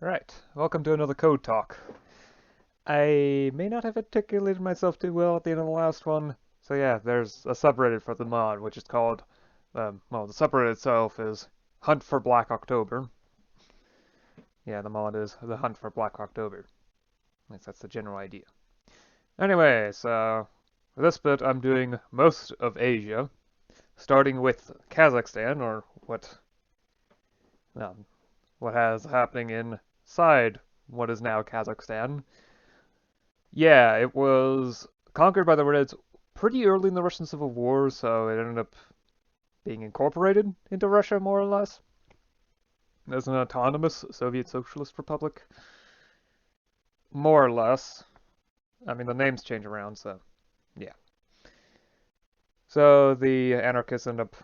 Right, welcome to another Code Talk. I may not have articulated myself too well at the end of the last one, so yeah, there's a subreddit for the mod, which is called, well, the subreddit itself is Hunt for Black October. Yeah, the mod is the Hunt for Black October. At least that's the general idea. Anyway, so for this bit, I'm doing most of Asia, starting with Kazakhstan, or um, what has happening inside what is now Kazakhstan. Yeah, it was conquered by the Reds pretty early in the Russian Civil War, so it ended up being incorporated into Russia more or less as an autonomous Soviet Socialist Republic. More or less. I mean, the names change around, so yeah. So the anarchists end up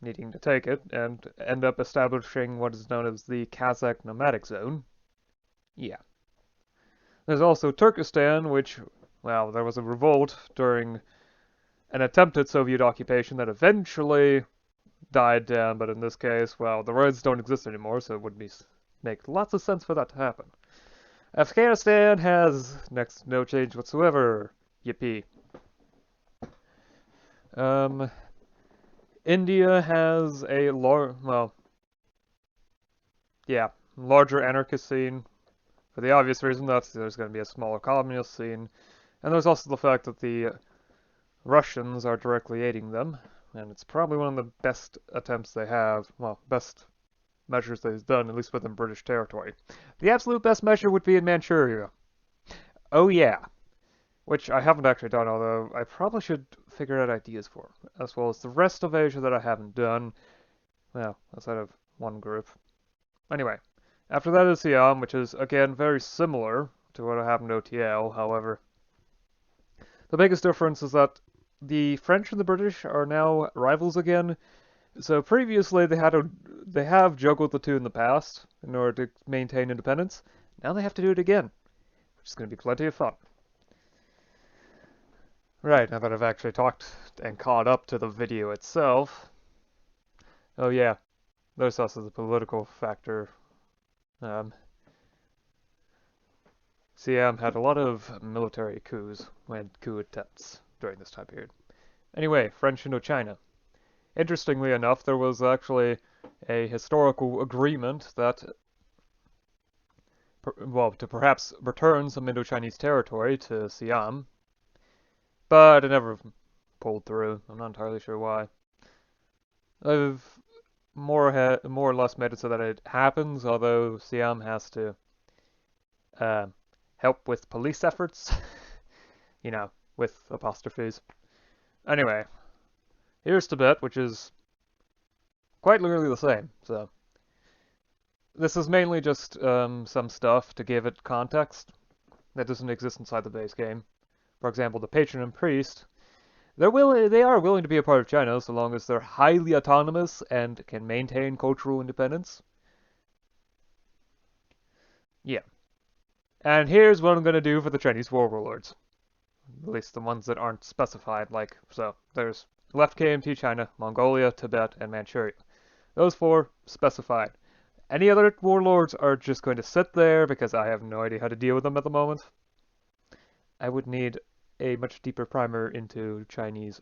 needing to take it and end up establishing what is known as the Kazakh Nomadic Zone. Yeah. There's also Turkestan, which, well, there was a revolt during an attempted Soviet occupation that eventually died down, but in this case, well, the Reds don't exist anymore, so it would make lots of sense for that to happen. Afghanistan has next no change whatsoever. Yippee. Um, India has a larger anarchist scene for the obvious reason that there's going to be a smaller communist scene, and there's also the fact that the Russians are directly aiding them, and it's probably one of the best attempts they have, well, best measures they've done, at least within British territory. The absolute best measure would be in Manchuria. Oh yeah, which I haven't actually done, although I probably should figure out ideas for, as well as the rest of Asia that I haven't done, well, outside of one group. Anyway, after that is Siam, which is, again, very similar to what happened to OTL, however. The biggest difference is that the French and the British are now rivals again. So previously they have juggled the two in the past in order to maintain independence. Now they have to do it again, which is going to be plenty of fun. Right, now that I've actually talked and caught up to the video itself. Oh yeah, there's also the political factor. Um, CM had a lot of military coups and coup attempts during this time period. Anyway, French Indochina. Interestingly enough, there was actually a historical agreement that, well, to perhaps return some Indochinese territory to Siam, but it never pulled through. I'm not entirely sure why. I've more or less made it so that it happens, although Siam has to uh, help with police efforts, you know, with apostrophes. Anyway, here's Tibet, which is quite literally the same, so this is mainly just some stuff to give it context that doesn't exist inside the base game. For example, the patron and priest, they are willing to be a part of China so long as they're highly autonomous and can maintain cultural independence. Yeah. And here's what I'm going to do for the Chinese warlords. At least the ones that aren't specified, like, so there's left KMT China, Mongolia, Tibet, and Manchuria. Those four specified. Any other warlords are just going to sit there because I have no idea how to deal with them at the moment. I would need a much deeper primer into the Chinese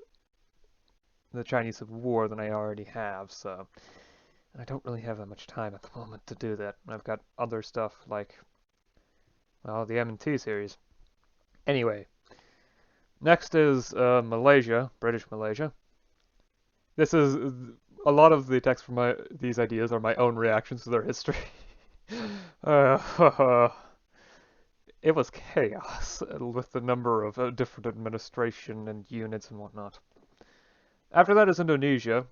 Civil War than I already have, so I don't really have that much time at the moment to do that. I've got other stuff like, well, the M&T series. Anyway, next is Malaysia, British Malaysia. This is a lot of the text from these ideas are my own reactions to their history. uh, it was chaos with the number of different administration and units and whatnot. After that is Indonesia.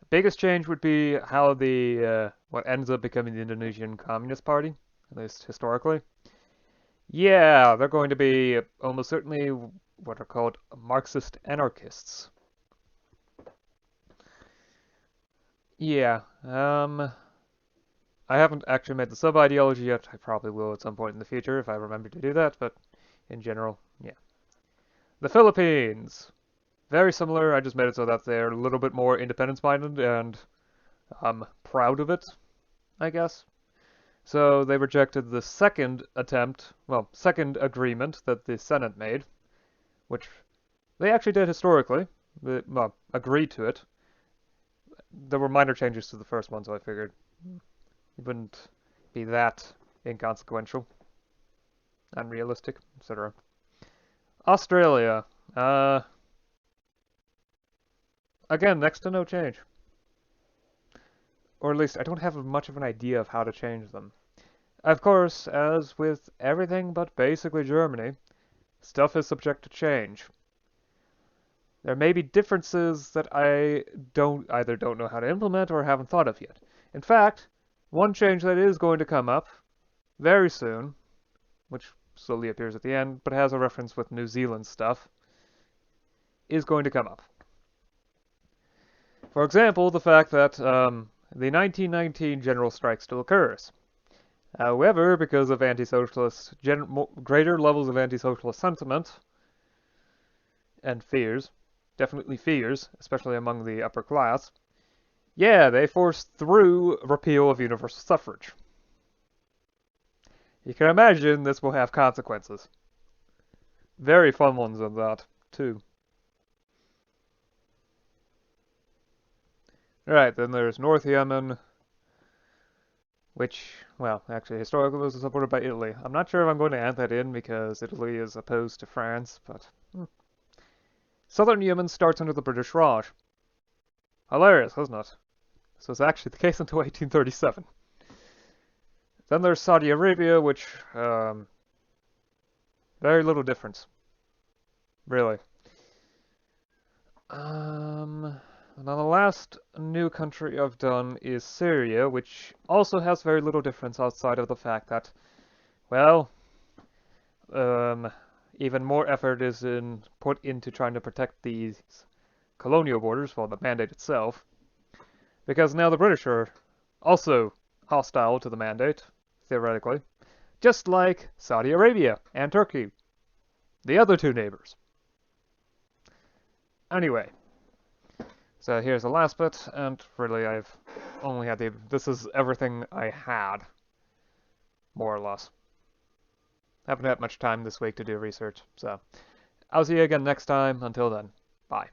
The biggest change would be how the what ends up becoming the Indonesian Communist Party, at least historically. Yeah, they're going to be almost certainly what are called Marxist anarchists. Yeah, I haven't actually made the sub-ideology yet. I probably will at some point in the future if I remember to do that, but in general, yeah. The Philippines. Very similar, I just made it so that they're a little bit more independence-minded, and I'm proud of it, I guess. So they rejected the second agreement that the Senate made, which they actually did historically. They, well, agreed to it. There were minor changes to the first one, so I figured it wouldn't be that inconsequential, unrealistic, etc. Australia. Again, next to no change. Or at least I don't have much of an idea of how to change them. Of course, as with everything but basically Germany, stuff is subject to change. There may be differences that I either don't know how to implement or haven't thought of yet. In fact, one change that is going to come up very soon, which slowly appears at the end, but has a reference with New Zealand stuff, is going to come up. For example, the fact that the 1919 general strike still occurs. However, because of anti-socialist, greater levels of anti-socialist sentiment and fears, definitely fears, especially among the upper class, yeah, they forced through repeal of universal suffrage. You can imagine this will have consequences. Very fun ones of that, too. Alright, then there's North Yemen, which, well, actually, historically was supported by Italy. I'm not sure if I'm going to add that in because Italy is opposed to France, but... Southern Yemen starts under the British Raj. Hilarious, isn't it? This was actually the case until 1837. Then there's Saudi Arabia, which, very little difference. Really. Now the last new country I've done is Syria, which also has very little difference outside of the fact that, well, even more effort is put into trying to protect these colonial borders, well, the mandate itself, because now the British are also hostile to the mandate, theoretically, just like Saudi Arabia and Turkey, the other two neighbors. Anyway, so here's the last bit, and really I've only had this is everything I had, more or less. Haven't had much time this week to do research, so I'll see you again next time. Until then, bye.